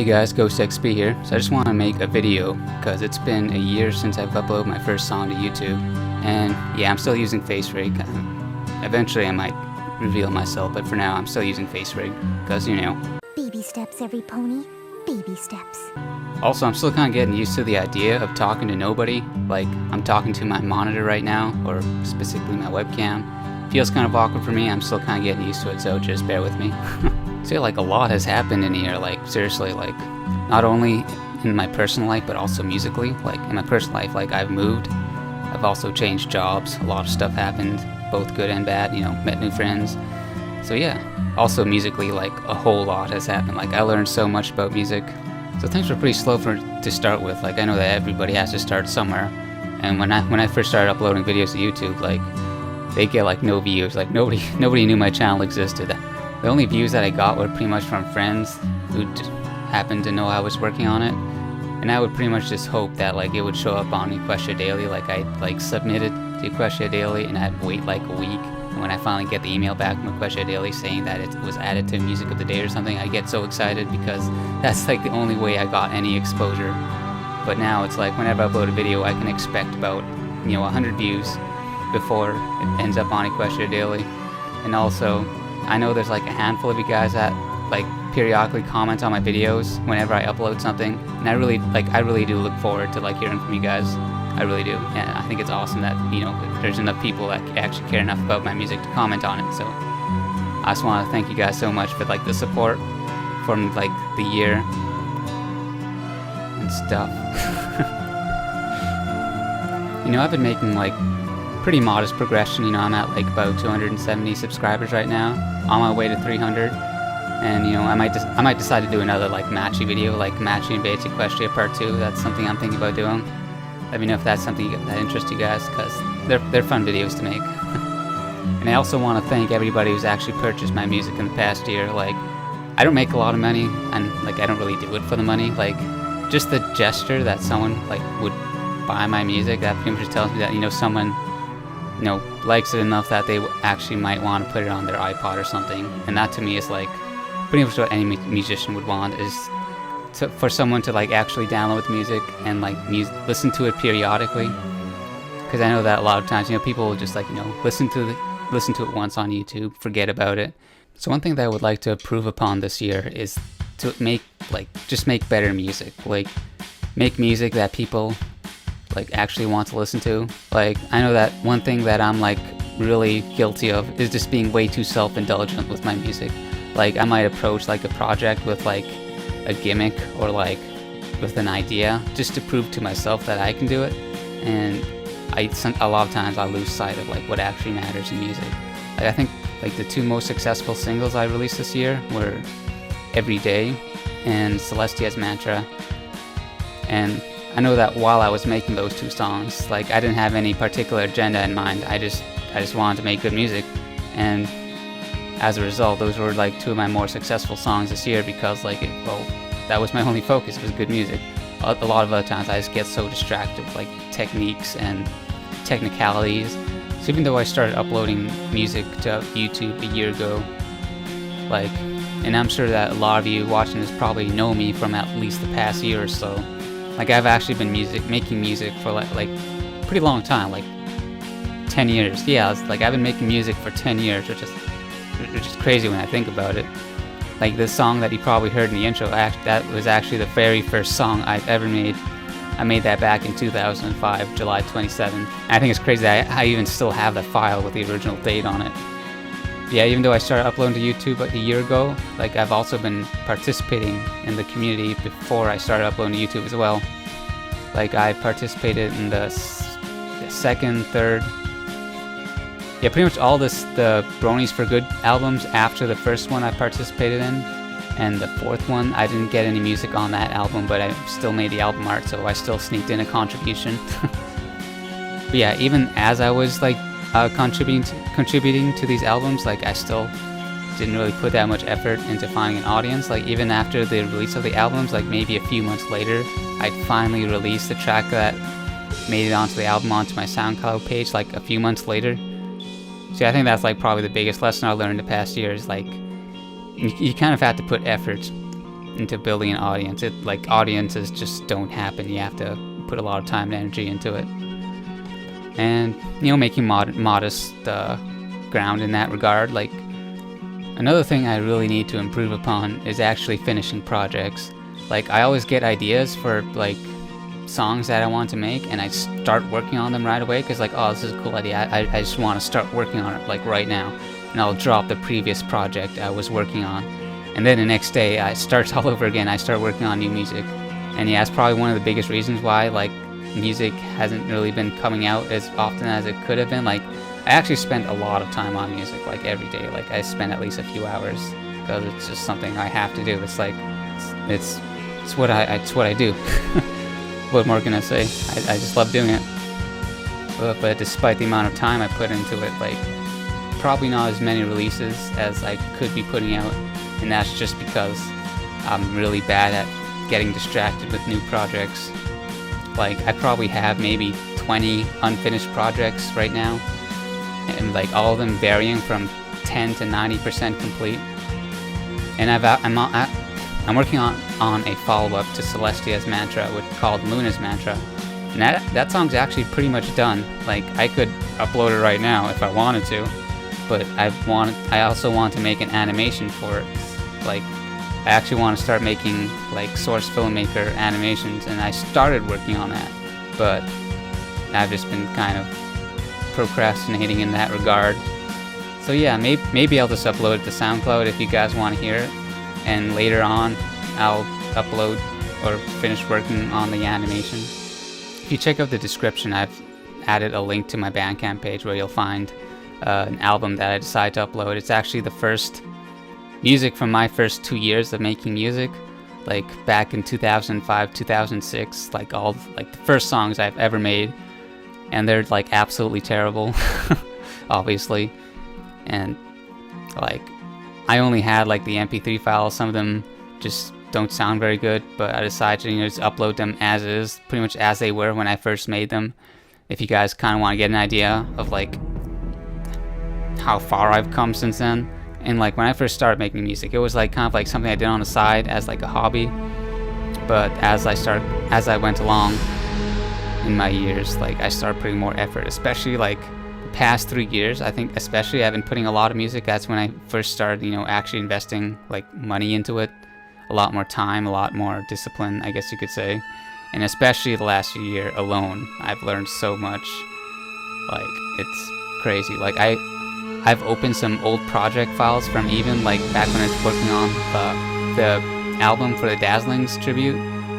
Hey guys, GhostXb here. So I just want to make a video because it's been a year since I've uploaded my first song to YouTube. And yeah, I'm still using FaceRig. Eventually I might reveal myself, but for now I'm still using FaceRig because, you know. Baby steps, every pony. Baby steps. Also, I'm still kind of getting used to the idea of talking to nobody. Like, I'm talking to my monitor right now, or specifically my webcam. Feels kind of awkward for me. I'm still kind of getting used to it, so just bear with me. So yeah, like a lot has happened in here, like seriously, like not only in my personal life but also musically. Like in my personal life, like I've moved, I've also changed jobs, a lot of stuff happened, both good and bad, you know, met new friends. So yeah, also musically, like a whole lot has happened. Like I learned so much about music. So things were pretty slow to start with. Like I know that everybody has to start somewhere, and when I first started uploading videos to YouTube, like they get like no views. Like nobody knew my channel existed. The only views that I got were pretty much from friends who happened to know I was working on it, and I would pretty much just hope that like it would show up on Equestria Daily. Like I like submitted to Equestria Daily, and I'd wait like a week. And when I finally get the email back from Equestria Daily saying that it was added to Music of the Day or something, I get so excited because that's like the only way I got any exposure. But now it's like whenever I upload a video, I can expect about 100 views before it ends up on Equestria Daily, and also. I know there's like a handful of you guys that like periodically comment on my videos whenever I upload something, and I really do look forward to like hearing from you guys. I really do, and I think it's awesome that there's enough people that actually care enough about my music to comment on it. So I just want to thank you guys so much for like the support from like the year and stuff. I've been making like pretty modest progression. I'm at like about 270 subscribers right now, on my way to 300, and I might decide to do another like matchy video, like Matchy Invades Equestria Part 2. That's something I'm thinking about doing. Let me know if that's something that interests you guys, because they're fun videos to make. And I also want to thank everybody who's actually purchased my music in the past year. Like, I don't make a lot of money, and like I don't really do it for the money. Like, just the gesture that someone like would buy my music, that pretty much just tells me that someone likes it enough that they actually might want to put it on their iPod or something. And that to me is like pretty much what any musician would want, is for someone to like actually download the music and like listen to it periodically. Because I know that a lot of times people will just like listen to it once on YouTube, forget about it. So one thing that I would like to improve upon this year is to make better music. Like make music that people like actually want to listen to. Like I know that one thing that I'm like really guilty of is just being way too self-indulgent with my music. Like I might approach like a project with like a gimmick or like with an idea just to prove to myself that I can do it, and a lot of times I lose sight of like what actually matters in music. Like I think like the two most successful singles I released this year were Every Day and Celestia's Mantra. And I know that while I was making those two songs, like I didn't have any particular agenda in mind. I just wanted to make good music, and as a result, those were like two of my more successful songs this year, because like that was my only focus, was good music. A lot of other times I just get so distracted with like techniques and technicalities. So even though I started uploading music to YouTube a year ago, like, and I'm sure that a lot of you watching this probably know me from at least the past year or so. Like I've actually been making music for like pretty long time, like 10 years. Yeah, like I've been making music for 10 years, which is crazy when I think about it. Like this song that you probably heard in the intro, that was actually the very first song I've ever made. I made that back in 2005, July 27th. And I think it's crazy that I even still have the file with the original date on it. Yeah, even though I started uploading to YouTube like a year ago, like I've also been participating in the community before I started uploading to YouTube as well. Like I participated in the second, third, pretty much all the Bronies for Good albums after the first one I participated in, and the fourth one I didn't get any music on that album, but I still made the album art, so I still sneaked in a contribution. But yeah, even as I was like contributing to these albums, like I still didn't really put that much effort into finding an audience. Like even after the release of the albums, like maybe a few months later, I finally released the track that made it onto the album onto my SoundCloud page like a few months later. So I think that's like probably the biggest lesson I learned the past year, is like you kind of have to put effort into building an audience. Audiences just don't happen. You have to put a lot of time and energy into it. And, making modest ground in that regard. Like, another thing I really need to improve upon is actually finishing projects. Like, I always get ideas for, like, songs that I want to make, and I start working on them right away, because, like, oh, this is a cool idea. I just want to start working on it, like, right now. And I'll drop the previous project I was working on. And then the next day, I start all over again. I start working on new music. And yeah, that's probably one of the biggest reasons why, like, music hasn't really been coming out as often as it could have been. Like, I actually spend a lot of time on music, like, every day. Like, I spend at least a few hours, because it's just something I have to do. It's like, it's what I do. What more can I say? I just love doing it. But despite the amount of time I put into it, like, probably not as many releases as I could be putting out. And that's just because I'm really bad at getting distracted with new projects. Like, I probably have maybe 20 unfinished projects right now, and like all of them varying from 10 to 90% complete. And I'm working on a follow-up to Celestia's Mantra, called Luna's Mantra. And that song's actually pretty much done. Like, I could upload it right now if I wanted to, but I also want to make an animation for it. Like, I actually want to start making, like, Source Filmmaker animations, and I started working on that, but I've just been kind of procrastinating in that regard. So yeah, maybe I'll just upload it to SoundCloud if you guys want to hear it, and later on I'll upload or finish working on the animation. If you check out the description, I've added a link to my Bandcamp page where you'll find an album that I decided to upload. It's actually the first music from my first 2 years of making music, like back in 2005, 2006, like the first songs I've ever made, and they're like absolutely terrible, obviously, and like I only had like the MP3 files. Some of them just don't sound very good, but I decided to just upload them as is, pretty much as they were when I first made them. If you guys kind of want to get an idea of like how far I've come since then. And like when I first started making music, it was like kind of like something I did on the side as like a hobby. But as I went along in my years, like I started putting more effort, especially like the past 3 years. I think especially I've been putting a lot of music. That's when I first started, actually investing like money into it, a lot more time, a lot more discipline, I guess you could say. And especially the last year alone, I've learned so much. Like, it's crazy. Like I've opened some old project files from even like back when I was working on the album for the Dazzlings tribute.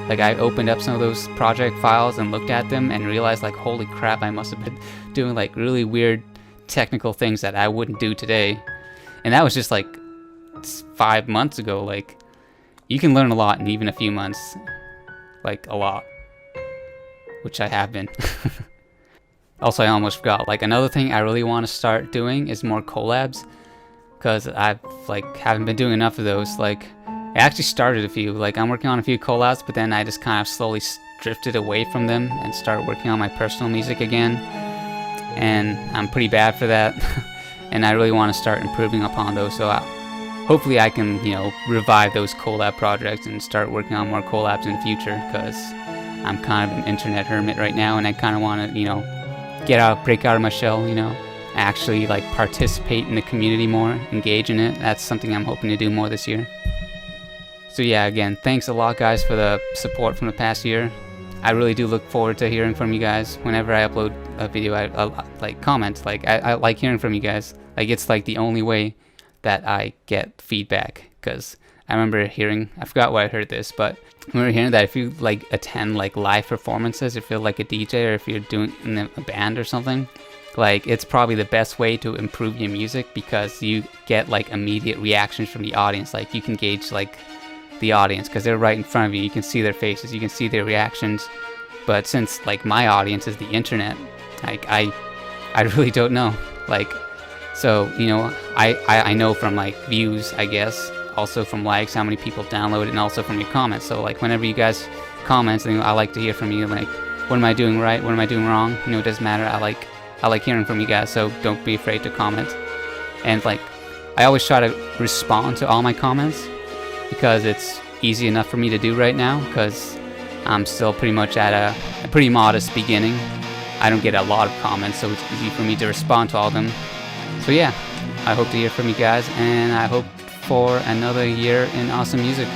Like, I opened up some of those project files and looked at them and realized, like, holy crap, I must have been doing like really weird technical things that I wouldn't do today. And that was just like 5 months ago. Like, you can learn a lot in even a few months, like a lot, which I have been. Also, I almost forgot, like, another thing I really want to start doing is more collabs, because I've, like, haven't been doing enough of those. Like, I actually started a few, like, I'm working on a few collabs, but then I just kind of slowly drifted away from them and started working on my personal music again, and I'm pretty bad for that, and I really want to start improving upon those, so hopefully I can, revive those collab projects and start working on more collabs in the future, because I'm kind of an internet hermit right now, and I kind of want to, break out of my shell, actually like participate in the community more, engage in it. That's something I'm hoping to do more this year. So yeah, again, thanks a lot guys for the support from the past year. I really do look forward to hearing from you guys. Whenever I upload a video, I like comment. Like, I like hearing from you guys. Like, it's like the only way that I get feedback, because I remember hearing, I forgot where I heard this, but I remember hearing that if you like attend like live performances, if you're like a DJ or if you're doing in a band or something, like, it's probably the best way to improve your music, because you get like immediate reactions from the audience. Like, you can gauge like the audience because they're right in front of you. You can see their faces, you can see their reactions. But since like my audience is the internet, like I really don't know. Like, so I know from like views, I guess, also from likes, how many people download it, and also from your comments. So like whenever you guys comment, I like to hear from you. Like, what am I doing right? What am I doing wrong? It doesn't matter. I like hearing from you guys. So don't be afraid to comment. And like, I always try to respond to all my comments, because it's easy enough for me to do right now because I'm still pretty much at a pretty modest beginning. I don't get a lot of comments, so it's easy for me to respond to all of them. So yeah, I hope to hear from you guys, and I hope for another year in awesome music.